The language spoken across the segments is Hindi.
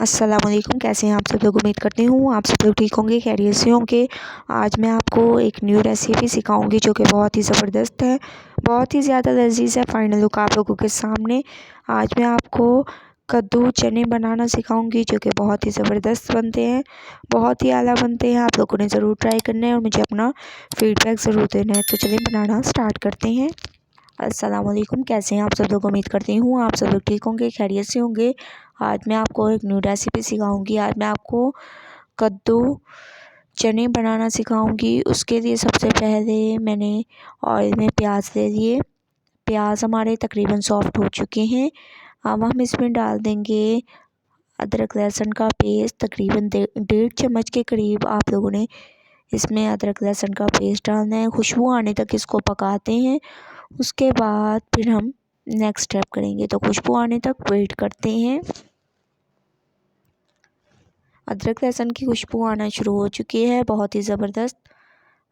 अस्सलामुअलैकुम। कैसे हैं आप सब लोग? उम्मीद करती हूँ आप सब लोग ठीक होंगे, खैरियत से होंगे। आज मैं आपको एक न्यू रेसिपी सिखाऊंगी जो कि बहुत ही ज़बरदस्त है, बहुत ही ज़्यादा लजीज है। फाइनल लुक आप लोगों के सामने। आज मैं आपको कद्दू चने बनाना सिखाऊंगी जो कि बहुत ही ज़बरदस्त बनते हैं, बहुत ही आला बनते हैं। आप लोगों ने ज़रूर ट्राई करना है और मुझे अपना फ़ीडबैक ज़रूर देना है। तो चलिए बनाना स्टार्ट करते हैं। अस्सलाम वालेकुम। कैसे हैं आप सब लोग? उम्मीद करती हूँ आप सब लोग ठीक होंगे, खैरियत से होंगे। आज मैं आपको एक न्यू रेसिपी सिखाऊंगी। आज मैं आपको कद्दू चने बनाना सिखाऊंगी। उसके लिए सबसे पहले मैंने ऑयल में प्याज ले लिए। प्याज हमारे तकरीबन सॉफ्ट हो चुके हैं। अब हम इसमें डाल देंगे अदरक लहसुन का पेस्ट। तकरीबन 1.5 चम्मच के करीब आप लोगों ने इसमें अदरक लहसुन का पेस्ट डालना है। खुशबू आने तक इसको पकाते हैं। उसके बाद फिर हम नेक्स्ट स्टेप करेंगे। तो खुशबू आने तक वेट करते हैं। अदरक लहसुन की खुशबू आना शुरू हो चुकी है, बहुत ही ज़बरदस्त।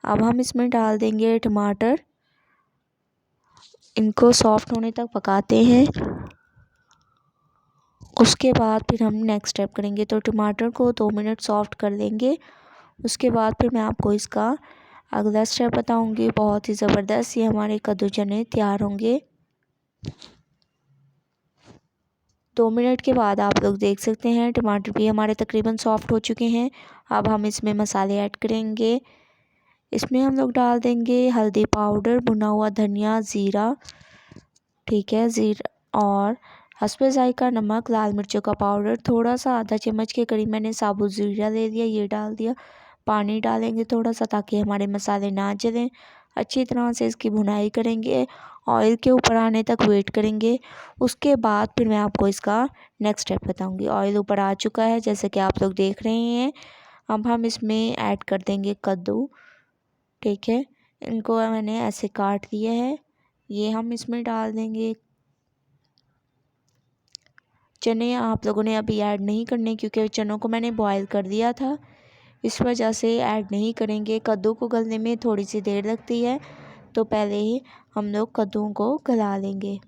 अब हम इसमें डाल देंगे टमाटर। इनको सॉफ्ट होने तक पकाते हैं। उसके बाद फिर हम नेक्स्ट स्टेप करेंगे। तो टमाटर को 2 मिनट सॉफ्ट कर लेंगे। उसके बाद फिर मैं आपको इसका अगला स्टेप बताऊंगी। बहुत ही ज़बरदस्त ये हमारे कद्दू चने तैयार होंगे। 2 मिनट के बाद आप लोग देख सकते हैं टमाटर भी हमारे तकरीबन सॉफ्ट हो चुके हैं। अब हम इसमें मसाले ऐड करेंगे। इसमें हम लोग डाल देंगे हल्दी पाउडर, भुना हुआ धनिया, ज़ीरा, ठीक है, ज़ीरा और हस्बे ज़ायका नमक, लाल मिर्चों का पाउडर थोड़ा सा, आधा चम्मच के करीब मैंने साबुत ज़ीरा ले लिया, ये डाल दिया। पानी डालेंगे थोड़ा सा ताकि हमारे मसाले ना जलें। अच्छी तरह से इसकी भुनाई करेंगे। ऑयल के ऊपर आने तक वेट करेंगे। उसके बाद फिर मैं आपको इसका नेक्स्ट स्टेप बताऊंगी। ऑयल ऊपर आ चुका है जैसे कि आप लोग देख रहे हैं। अब हम इसमें ऐड कर देंगे कद्दू, ठीक है। इनको मैंने ऐसे काट लिया है, ये हम इसमें डाल देंगे। चने आप लोगों ने अभी ऐड नहीं करने क्योंकि चनों को मैंने बॉयल कर दिया था, इस वजह से ऐड नहीं करेंगे। कद्दू को गलने में थोड़ी सी देर लगती है, तो पहले ही हम लोग कद्दू को गला लेंगे।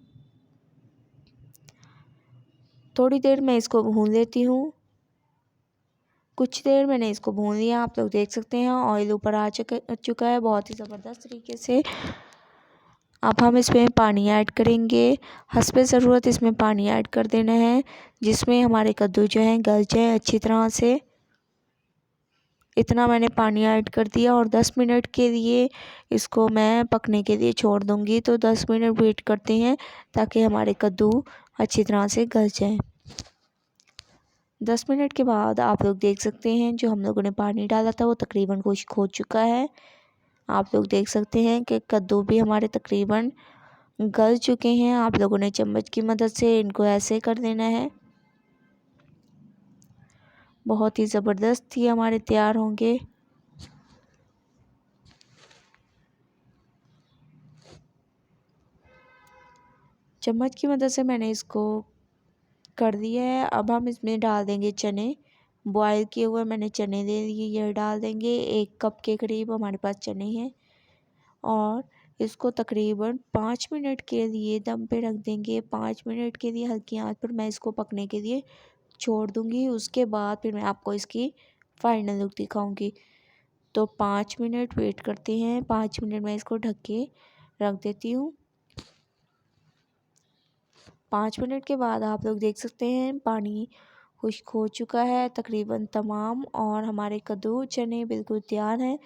थोड़ी देर मैं इसको भून लेती हूँ। कुछ देर मैंने इसको भून लिया, आप लोग देख सकते हैं ऑयल ऊपर आ चुका है बहुत ही ज़बरदस्त तरीके से। अब हम इसमें पानी ऐड करेंगे। हस्बे ज़रूरत इसमें पानी ऐड कर देना है जिसमें हमारे कद्दू जो हैं गल जाए अच्छी तरह से। इतना मैंने पानी ऐड कर दिया और 10 मिनट के लिए इसको मैं पकने के लिए छोड़ दूँगी। तो 10 मिनट वेट करते हैं ताकि हमारे कद्दू अच्छी तरह से गल जाएँ। 10 मिनट के बाद आप लोग देख सकते हैं जो हम लोगों ने पानी डाला था वो तकरीबन खुश्क हो चुका है। आप लोग देख सकते हैं कि कद्दू भी हमारे तकरीबन गल चुके हैं। आप लोगों ने चम्मच की मदद से इनको ऐसे कर देना है। बहुत ही ज़बरदस्त ये हमारे तैयार होंगे। चम्मच की मदद से मैंने इसको कर दिया है। अब हम इसमें डाल देंगे चने। बॉयल किए हुए मैंने चने ले लिए, ये डाल देंगे। 1 कप के करीब हमारे पास चने हैं और इसको तकरीबन 5 मिनट के लिए दम पे रख देंगे। 5 मिनट के लिए हल्की आंच पर मैं इसको पकने के लिए छोड़ दूँगी। उसके बाद फिर मैं आपको इसकी फाइनल लुक दिखाऊंगी। तो 5 मिनट वेट करते हैं। 5 मिनट मैं इसको ढक के रख देती हूँ। 5 मिनट के बाद आप लोग देख सकते हैं पानी खुश्क हो चुका है तकरीबन तमाम और हमारे कद्दू चने बिल्कुल तैयार हैं।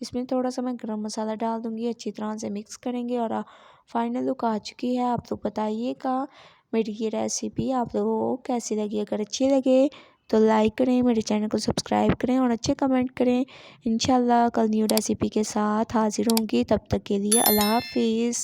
इसमें थोड़ा सा मैं गरम मसाला डाल दूँगी, अच्छी तरह से मिक्स करेंगे और फाइनल लुक आ चुकी है। आप लोग बताइएगा मेरी ये रेसिपी आप लोगों को कैसी लगी। अगर अच्छी लगे तो लाइक करें, मेरे चैनल को सब्सक्राइब करें और अच्छे कमेंट करें। इंशाल्लाह कल न्यू रेसिपी के साथ हाजिर होंगी। तब तक के लिए अल्लाह हाफिज़।